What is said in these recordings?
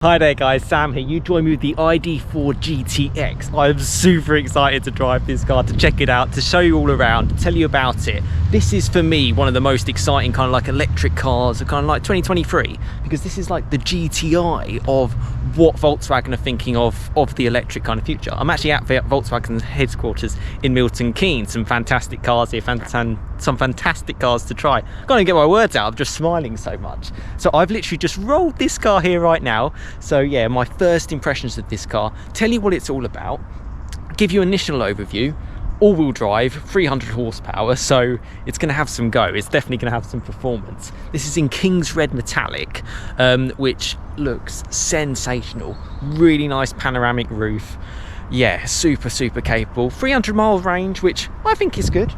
Hi there guys, Sam here. You join me with the ID.4 GTX. I'm super excited to drive this car, to check it out, to show you all around, to tell you about it. This is for me one of the most exciting kind of like electric cars of kind of like 2023, because this is like the GTI of what Volkswagen are thinking of the electric kind of future. I'm actually at Volkswagen's headquarters in Milton Keynes. Some fantastic cars here, some fantastic cars to try. Can't even get my words out, I'm just smiling so much. So I've literally just rolled this car here right now. So yeah, my first impressions of this car, tell you what it's all about, give you an initial overview. All-wheel drive, 300 horsepower, so it's going to have some go. It's definitely going to have some performance. This is in King's Red Metallic, which looks sensational. Really nice panoramic roof. Yeah, super capable. 300 mile range, which I think is good.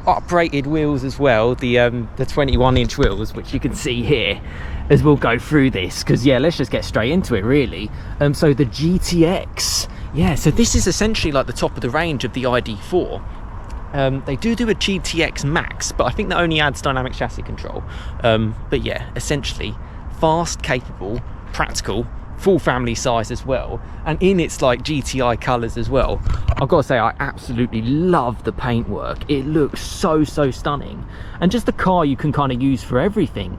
Uprated wheels as well, the 21-inch wheels, which you can see here as we'll go through this, because yeah, let's just get straight into it really. So the GTX, yeah, so this is essentially like the top of the range of the ID.4. They do a GTX Max, but I think that only adds dynamic chassis control. But yeah, essentially fast, capable, practical, full family size as well, and in its like GTI colours as well. I've got to say, I absolutely love the paintwork. It looks so stunning, and just the car you can kind of use for everything.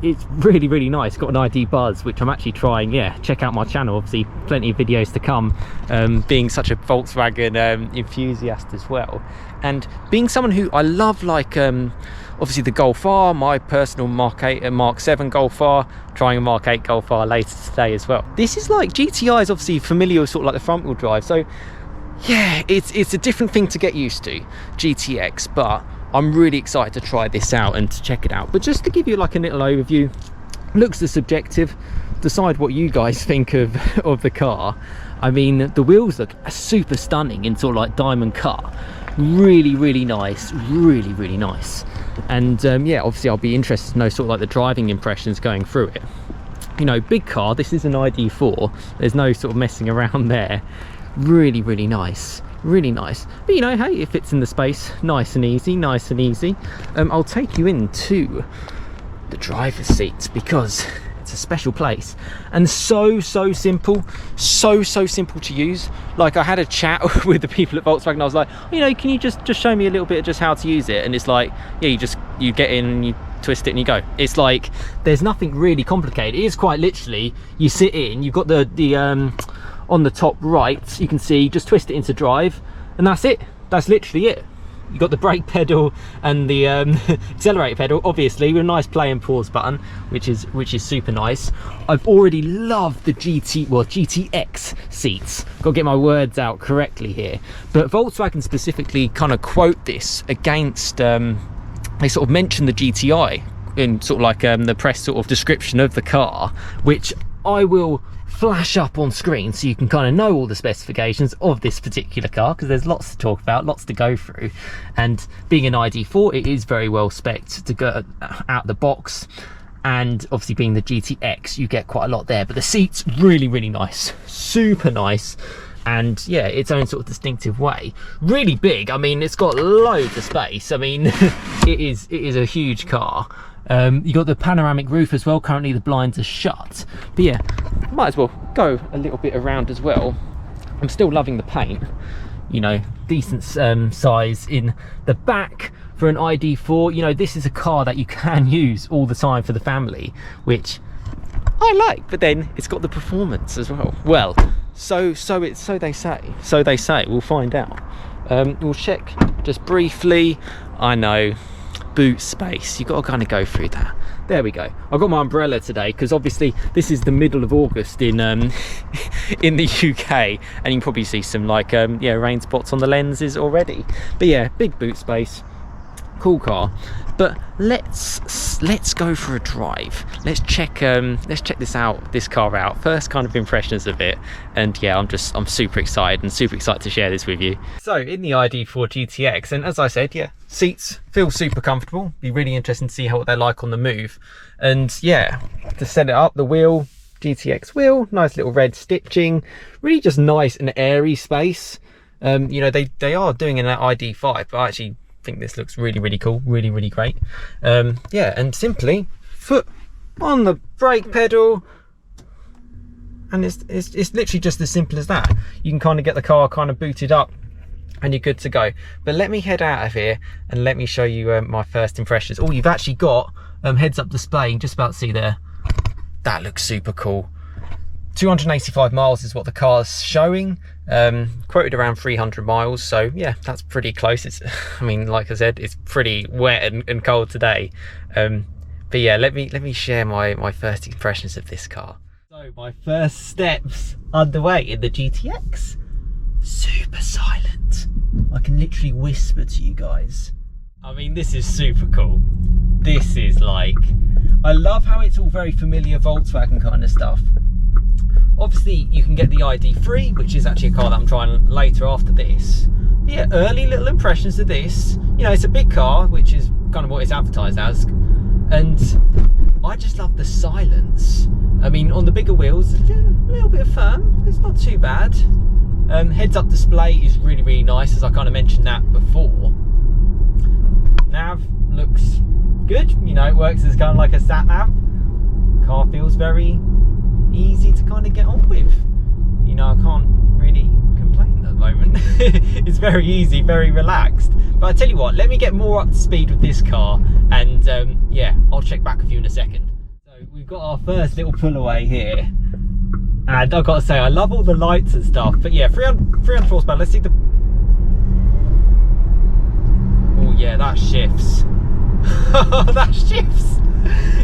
It's really nice. Got an ID buzz, which I'm actually trying. Yeah, check out my channel, obviously plenty of videos to come, being such a Volkswagen enthusiast as well, and being someone who I love, like obviously the Golf R, my personal Mark 8 and Mark 7 Golf R, trying a Mark 8 Golf R later today as well. This is like, GTI is obviously familiar with sort of like the front wheel drive, so yeah, it's a different thing to get used to, GTX, but I'm really excited to try this out and to check it out. But just to give you like a little overview, looks is subjective, decide what you guys think of the car. I mean, the wheels look super stunning in sort of like diamond cut. Really nice, really nice. And yeah, obviously I'll be interested to know sort of like the driving impressions going through it. You know, big car, this is an ID.4, there's no sort of messing around there. Really nice, really nice. But you know, hey, it fits in the space, nice and easy. I'll take you into the driver's seat, because it's a special place, and so simple, so simple to use. Like, I had a chat with the people at Volkswagen. I was like, you know, can you just show me a little bit of just how to use it? And it's like, yeah, you get in and you twist it and you go. It's like, there's nothing really complicated. It is quite literally, you sit in, you've got the on the top right, you can see, just twist it into drive, and that's it. That's literally it. You've got the brake pedal and the accelerator pedal, obviously, with a nice play and pause button, which is super nice. I've already loved the GTX seats. Got to get my words out correctly here. But Volkswagen specifically kind of quote this against, they sort of mention the GTI in sort of like the press sort of description of the car, which I will flash up on screen so you can kind of know all the specifications of this particular car, because there's lots to talk about, lots to go through. And being an ID.4, it is very well spec'd to go out the box, and obviously being the GTX, you get quite a lot there. But the seats, really nice, super nice, and yeah, its own sort of distinctive way. Really big. I mean, it's got loads of space. I mean, it is a huge car. You got the panoramic roof as well. Currently the blinds are shut, but yeah, might as well go a little bit around as well. I'm still loving the paint, you know, decent size in the back for an ID.4. You know, this is a car that you can use all the time for the family, which I like, but then it's got the performance as well. Well, so they say. We'll find out. We'll check just briefly. I know, boot space, you got to kind of go through that. There we go. I've got my umbrella today because obviously this is the middle of August in in the UK, and you can probably see some like yeah, rain spots on the lenses already. But yeah, big boot space, cool car. But let's go for a drive. Let's check this car out. First kind of impressions of it, and yeah, I'm super excited to share this with you. So in the ID.4 GTX, and as I said, yeah, seats feel super comfortable. Be really interesting to see what they're like on the move. And yeah, to set it up, the wheel, GTX wheel, nice little red stitching, really just nice and airy space. You know, they are doing an ID.5, but I actually think this looks really cool, really great. Yeah, and simply foot on the brake pedal, and it's literally just as simple as that. You can kind of get the car kind of booted up and you're good to go. But let me head out of here and let me show you my first impressions. Oh, you've actually got heads up display, just about to see there. That looks super cool. 285 miles is what the car's showing, quoted around 300 miles, so yeah, that's pretty close. It's, I mean, like I said, it's pretty wet and cold today, but yeah, let me share my first impressions of this car. So my first steps underway in the GTX. Super silent. I can literally whisper to you guys. I mean, this is super cool. This is like, I love how it's all very familiar Volkswagen kind of stuff. Obviously you can get the ID.4, which is actually a car that I'm trying later after this. But yeah, early little impressions of this. You know, it's a big car, which is kind of what it's advertised as, and I just love the silence. I mean, on the bigger wheels, a little bit of firm, it's not too bad. Heads up display is really nice, as I kind of mentioned that before. Nav looks good, you know, it works as kind of like a sat nav. Car feels very easy to kind of get on with. You know, I can't really complain at the moment. It's very easy, very relaxed. But I tell you what, let me get more up to speed with this car, and yeah, I'll check back with you in a second. So we've got our first little pull away here, and I've got to say, I love all the lights and stuff, but yeah, 300 horsepower. Let's see the, oh yeah, that shifts. That shifts.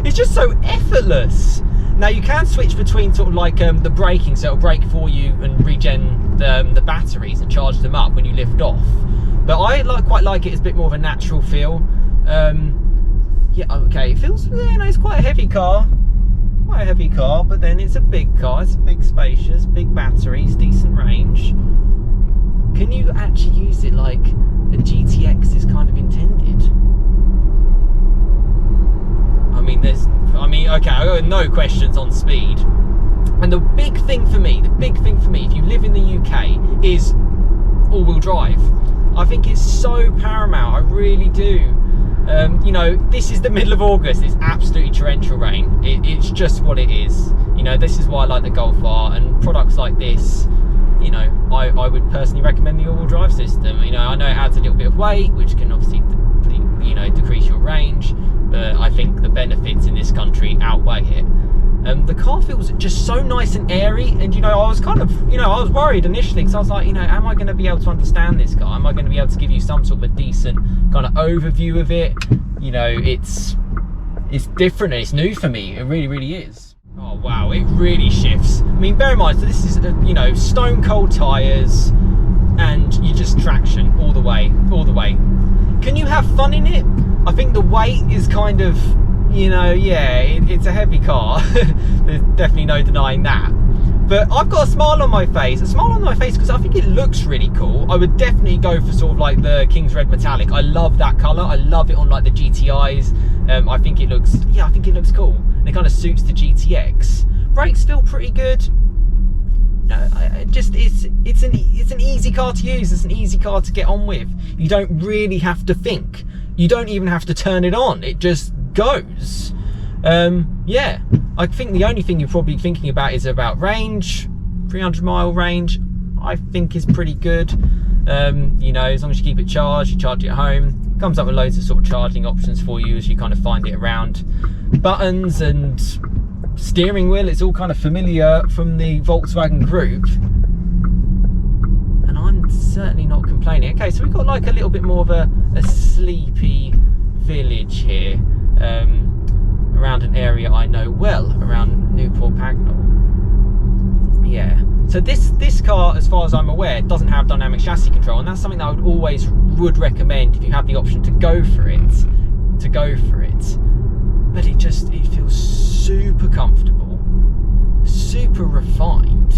It's just so effortless. Now you can switch between sort of like the braking, so it'll brake for you and regen the batteries and charge them up when you lift off. But I quite like it as a bit more of a natural feel. Yeah, okay, it feels, you know, it's quite a heavy car. Quite a heavy car, but then it's a big car, it's big, spacious, big batteries, decent range. Can you actually use it like a GTX is kind of intended? I mean, okay, I got no questions on speed. And the big thing for me, if you live in the UK, is all-wheel drive. I think it's so paramount, I really do. You know, this is the middle of August, it's absolutely torrential rain. It's just what it is. You know, this is why I like the Golf R, and products like this, you know, I would personally recommend the all-wheel drive system. You know, I know it adds a little bit of weight, which can obviously, you know, decrease your range, but I think the benefits in this country outweigh it. The car feels just so nice and airy, and you know, I was kind of, you know, I was worried initially, because I was like, you know, am I going to be able to understand this car? Am I going to be able to give you some sort of a decent kind of overview of it? You know, it's different and it's new for me. It really is. Oh wow, it really shifts. I mean, bear in mind, so this is, you know, stone cold tyres, and you just traction all the way. Can you have fun in it? I think the weight is kind of, you know, yeah, it's a heavy car. There's definitely no denying that. But I've got a smile on my face. A smile on my face because I think it looks really cool. I would definitely go for sort of like the King's Red Metallic. I love that colour. I love it on like the GTIs. I think it looks, yeah, I think it looks cool. And it kind of suits the GTX. Brakes feel pretty good. No, it's an easy car to use. It's an easy car to get on with. You don't really have to think. You don't even have to turn it on. It just goes. Yeah, I think the only thing you're probably thinking about is about range. 300-mile range, I think, is pretty good. You know, as long as you keep it charged, you charge it at home. Comes up with loads of sort of charging options for you as you kind of find it around. Buttons and steering wheel, it's all kind of familiar from the Volkswagen group. And I'm certainly not complaining. Okay, so we've got like a little bit more of a sleepy village here. Around an area I know well, around Newport Pagnell. Yeah, so this car, as far as I'm aware, doesn't have dynamic chassis control, and that's something that I would recommend if you have the option to go for it. But it feels super comfortable, super refined,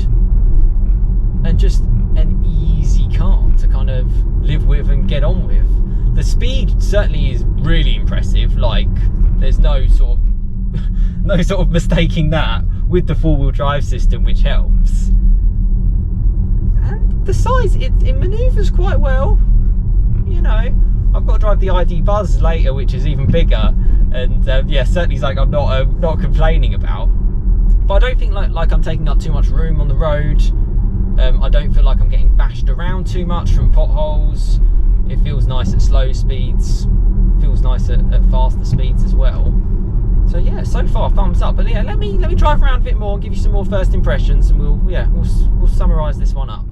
and just an easy car to kind of live with and get on with. The speed certainly is really impressive. Like, there's no sort of mistaking that with the four-wheel drive system, which helps. And the size, it manoeuvres quite well. You know, I've got to drive the ID Buzz later, which is even bigger, and yeah, certainly something I'm not complaining about. but I don't think like I'm taking up too much room on the road. I don't feel like I'm getting bashed around too much from potholes. It feels nice at slow speeds, feels nice at faster speeds as well. So yeah, so far thumbs up. But yeah, let me drive around a bit more and give you some more first impressions, and we'll summarise this one up.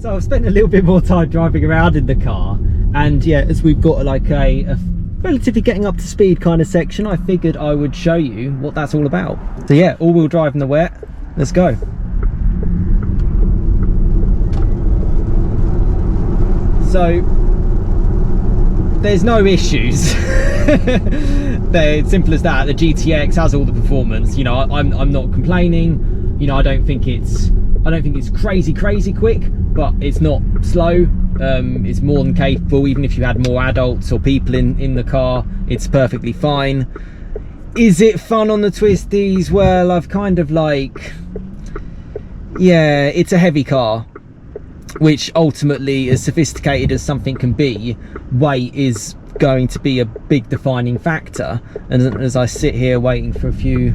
So I've spent a little bit more time driving around in the car, and yeah, as we've got like a relatively getting up to speed kind of section, I figured I would show you what that's all about. So yeah, all-wheel drive in the wet, let's go. So there's no issues. They're simple as that. The GTX has all the performance. You know, I'm not complaining. You know, I don't think it's crazy quick, but it's not slow. It's more than capable. Even if you had more adults or people in the car, it's perfectly fine. Is it fun on the twisties? Well, I've kind of like, yeah, it's a heavy car, which ultimately, as sophisticated as something can be, weight is going to be a big defining factor. And as I sit here waiting for a few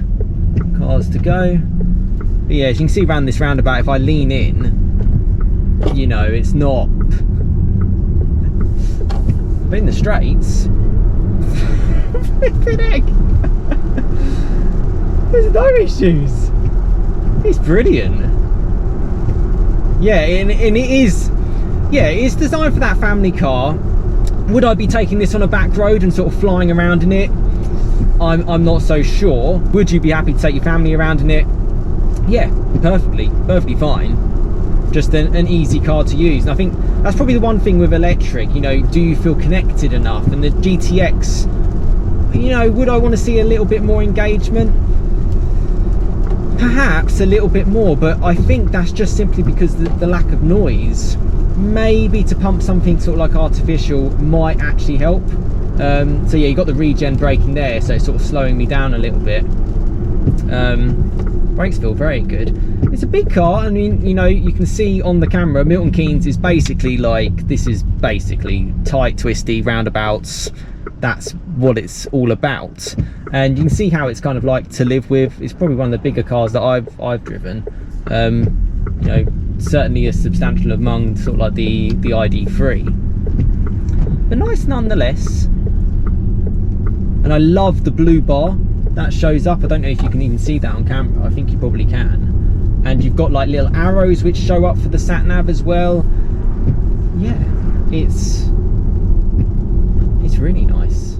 cars to go, but yeah, as you can see around this roundabout, if I lean in, you know, it's not, but in the straights, flipping heck, there's no issues. It's brilliant. Yeah, and it is, yeah, it's designed for that family car. Would I be taking this on a back road and sort of flying around in it? I'm not so sure. Would you be happy to take your family around in it? Yeah, perfectly fine. Just an easy car to use. And I think that's probably the one thing with electric, you know, do you feel connected enough? And the GTX, you know, would I want to see a little bit more engagement? Perhaps a little bit more, but I think that's just simply because the lack of noise. Maybe to pump something sort of like artificial might actually help. So yeah, you got the regen braking there, so it's sort of slowing me down a little bit. Brakes feel very good. It's a big car. I mean, you know, you can see on the camera, Milton Keynes is basically like, this is basically tight, twisty roundabouts. That's what it's all about. And you can see how it's kind of like to live with. It's probably one of the bigger cars that I've driven. You know, certainly a substantial among sort of like the ID.4, but nice nonetheless. And I love the blue bar that shows up. I don't know if you can even see that on camera. I think you probably can. And you've got like little arrows which show up for the sat nav as well. Yeah, it's really nice.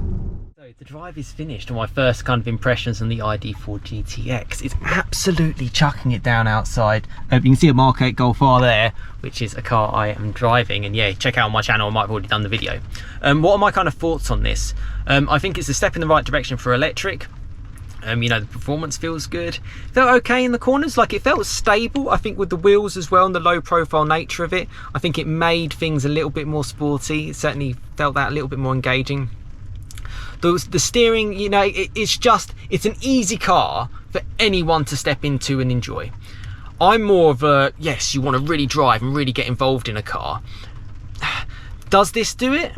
So the drive is finished on my first kind of impressions on the ID.4 GTX. It's absolutely chucking it down outside. You can see a Mark 8 Golf R there, which is a car I am driving. And yeah, check out on my channel, I might have already done the video. What are my kind of thoughts on this? I think it's a step in the right direction for electric. You know, the performance feels good. Felt okay in the corners, like it felt stable. I think with the wheels as well and the low profile nature of it, I think it made things a little bit more sporty. It certainly felt that a little bit more engaging. The steering, you know, it's an easy car for anyone to step into and enjoy. I'm more of a, yes, you want to really drive and really get involved in a car. Does this do it?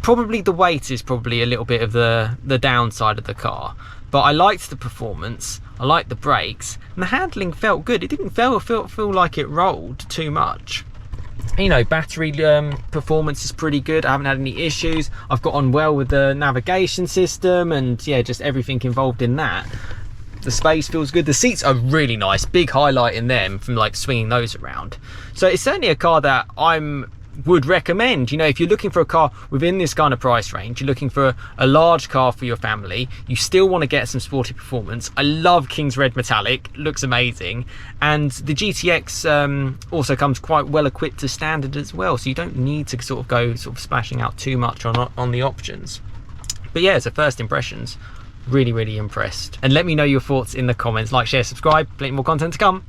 Probably the weight is probably a little bit of the downside of the car, but I liked the performance, I liked the brakes, and the handling felt good. It didn't feel like it rolled too much. You know, battery performance is pretty good. I haven't had any issues. I've got on well with the navigation system, and yeah, just everything involved in that. The space feels good. The seats are really nice, big highlight in them from like swinging those around. So it's certainly a car that would recommend. You know, if you're looking for a car within this kind of price range, you're looking for a large car for your family, you still want to get some sporty performance. I love King's Red Metallic, looks amazing, and the GTX also comes quite well equipped to standard as well, so you don't need to sort of go splashing out too much on the options. But yeah, as a first impressions, really impressed. And let me know your thoughts in the comments. Like, share, subscribe, plenty more content to come.